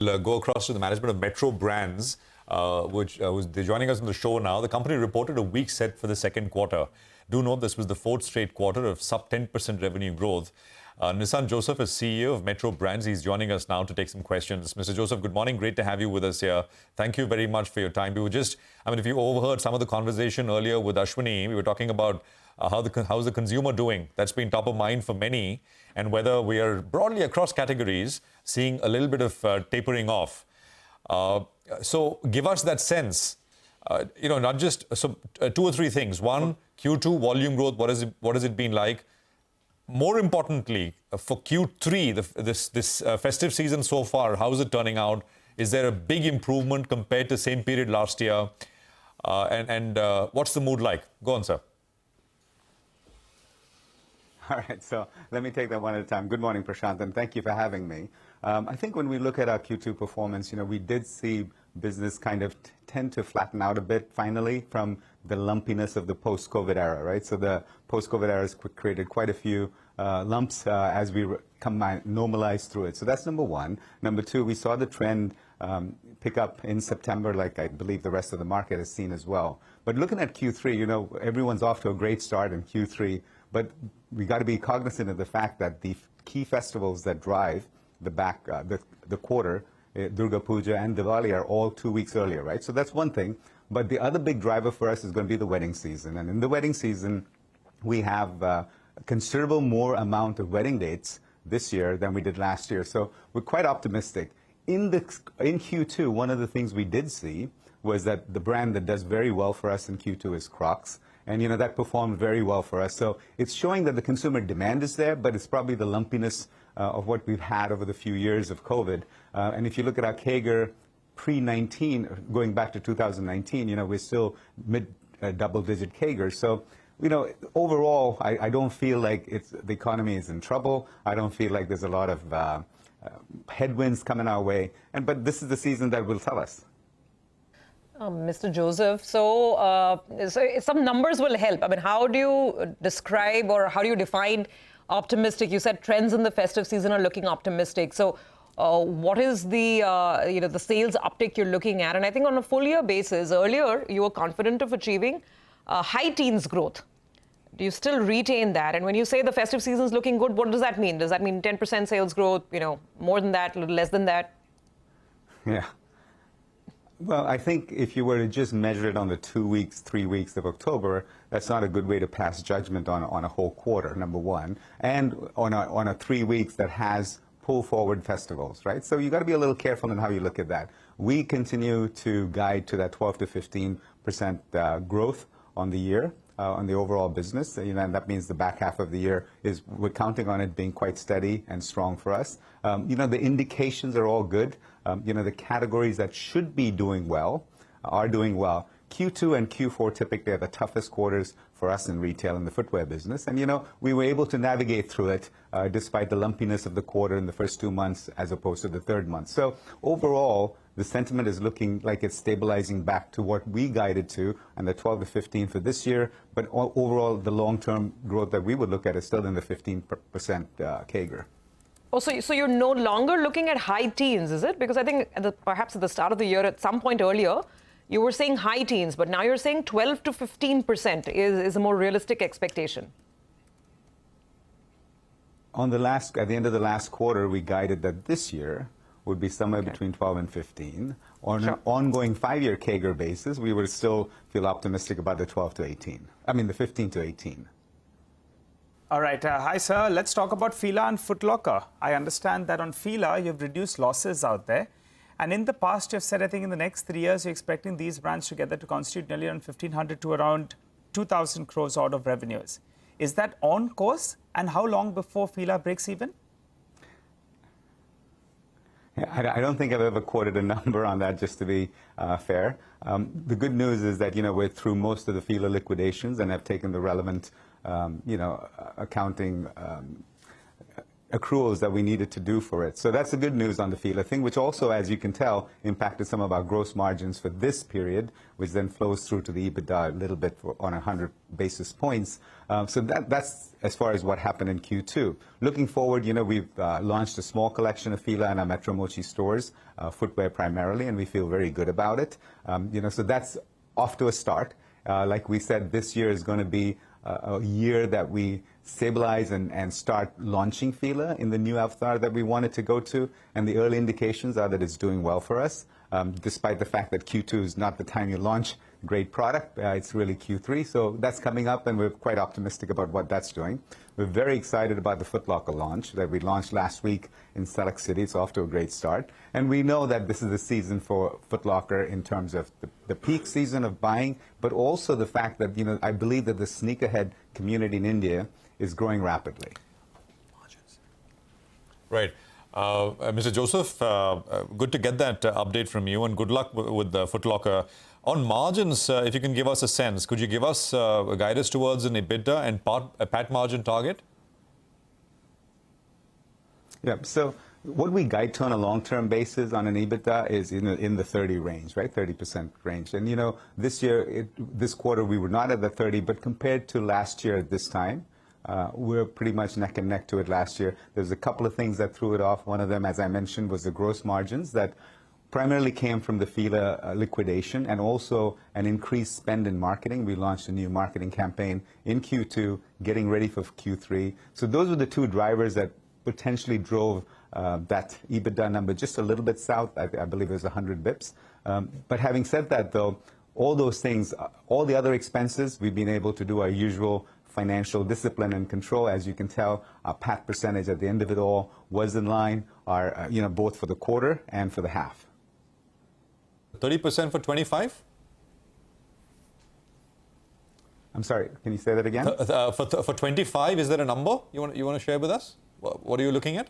Go across to the management of Metro Brands, they're joining us on the show now. The company reported a weak set for the second quarter. Do note this was the fourth straight quarter of sub 10% revenue growth. Nissan Joseph is CEO of Metro Brands. He's joining us now to take some questions. Mr. Joseph, good morning. Great to have you with us here. Thank you very much for your time. If you overheard some of the conversation earlier with Ashwini, we were talking about how's the consumer doing. That's been top of mind for many, and whether we are broadly across categories seeing a little bit of tapering off. So give us that sense. Not just two or three things. One, Q2 volume growth. What has it been like? More importantly, for Q3, this festive season so far, how is it turning out? Is there a big improvement compared to same period last year? And what's the mood like? Go on, sir. All right, so let me take that one at a time. Good morning, Prashant, and thank you for having me. I think when we look at our Q2 performance, we did see business kind of tend to flatten out a bit finally from the lumpiness of the post-COVID era, right? So the post-COVID era has created quite a few lumps as we normalize through it. So that's number one. Number two, we saw the trend pick up in September, like I believe the rest of the market has seen as well. But looking at Q3, everyone's off to a great start in Q3, but we got to be cognizant of the fact that the key festivals that drive the quarter, Durga Puja and Diwali, are all 2 weeks earlier, right? So that's one thing. But the other big driver for us is going to be the wedding season. And in the wedding season, we have a considerable more amount of wedding dates this year than we did last year. So we're quite optimistic. In Q2, one of the things we did see was that the brand that does very well for us in Q2 is Crocs. And, that performed very well for us. So it's showing that the consumer demand is there, but it's probably the lumpiness of what we've had over the few years of COVID. And if you look at our CAGR pre-19, going back to 2019, we're still mid-double-digit CAGR. So, overall, I don't feel like the economy is in trouble. I don't feel like there's a lot of headwinds coming our way. But this is the season that will tell us. Mr. Joseph, so some numbers will help. How do you describe or how do you define optimistic? You said trends in the festive season are looking optimistic. So what is the the sales uptick you're looking at? And I think on a full year basis, earlier you were confident of achieving high teens growth. Do you still retain that? And when you say the festive season is looking good, what does that mean? Does that mean 10% sales growth? More than that, a little less than that? Yeah. Well, I think if you were to just measure it on the 2 weeks, 3 weeks of October, that's not a good way to pass judgment on a whole quarter, number one, and on a 3 weeks that has pull forward festivals, right? So you got to be a little careful in how you look at that. We continue to guide to that 12 to 15% growth on the year. On the overall business, and that means the back half of the year we're counting on it being quite steady and strong for us. The indications are all good. The categories that should be doing well are doing well. Q2 and Q4 typically are the toughest quarters for us in retail in the footwear business. And, we were able to navigate through it despite the lumpiness of the quarter in the first 2 months as opposed to the third month. So overall, the sentiment is looking like it's stabilizing back to what we guided to, and the 12 to 15 for this year. But overall, the long-term growth that we would look at is still in the 15% CAGR. Oh, so you're no longer looking at high teens, is it? Because I think perhaps at the start of the year, at some point earlier, you were saying high teens, but now you're saying 12 to 15% is a more realistic expectation. At the end of the last quarter, we guided that this year would be somewhere between 12 and 15. On an ongoing 5-year CAGR basis, we would still feel optimistic about the 12 to 18. The 15 to 18. All right. Hi, sir. Let's talk about FILA and Foot Locker. I understand that on FILA, you've reduced losses out there. And in the past, you've said, I think in the next 3 years, you're expecting these brands together to constitute nearly around 1,500 to around 2,000 crores out of revenues. Is that on course? And how long before FILA breaks even? I don't think I've ever quoted a number on that, just to be fair. The good news is that, we're through most of the FILA liquidations and have taken the relevant, accounting accruals that we needed to do for it. So that's the good news on the FILA thing, which also, as you can tell, impacted some of our gross margins for this period, which then flows through to the EBITDA a little bit on 100 basis points. So that's as far as what happened in Q2. Looking forward, we've launched a small collection of FILA in our Metro Mochi stores, footwear primarily, and we feel very good about it. So that's off to a start. Like we said, this year is going to be a year that we stabilize and start launching FILA in the new avatar that we wanted to go to, and the early indications are that it's doing well for us, despite the fact that Q2 is not the time you launch great product. It's really Q3, so that's coming up, and we're quite optimistic about what that's doing. We're very excited about the Foot Locker launch that we launched last week in select cities. It's off to a great start, and we know that this is the season for Foot Locker in terms of the peak season of buying, but also the fact that, I believe that the sneakerhead community in India is growing rapidly. Right. Mr. Joseph, good to get that update from you, and good luck with the Foot Locker. On margins, if you can give us a sense, could you give us guidance towards an EBITDA and a PAT margin target? Yeah, so what we guide to on a long-term basis on an EBITDA is in the 30 range, right? 30% range. And, this year, this quarter, we were not at the 30, but compared to last year at this time, we're pretty much neck and neck to it last year. There's a couple of things that threw it off. One of them, as I mentioned, was the gross margins that primarily came from the FILA liquidation and also an increased spend in marketing. We launched a new marketing campaign in Q2, getting ready for Q3. So those were the two drivers that potentially drove that EBITDA number just a little bit south. I believe it was 100 bips. But having said that, though, all those things, all the other expenses, we've been able to do our usual financial discipline and control. As you can tell, our PAT percentage at the end of it all was in line, both for the quarter and for the half. 30% for 25? I'm sorry, can you say that again? For 25, is there a number you want to share with us? What are you looking at?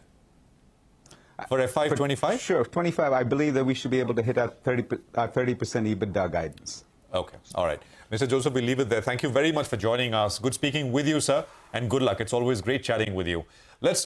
For FY25? Sure, 25, I believe that we should be able to hit our 30% EBITDA guidance. Okay, all right. Mr. Joseph, we'll leave it there. Thank you very much for joining us. Good speaking with you, sir, and good luck. It's always great chatting with you. Let's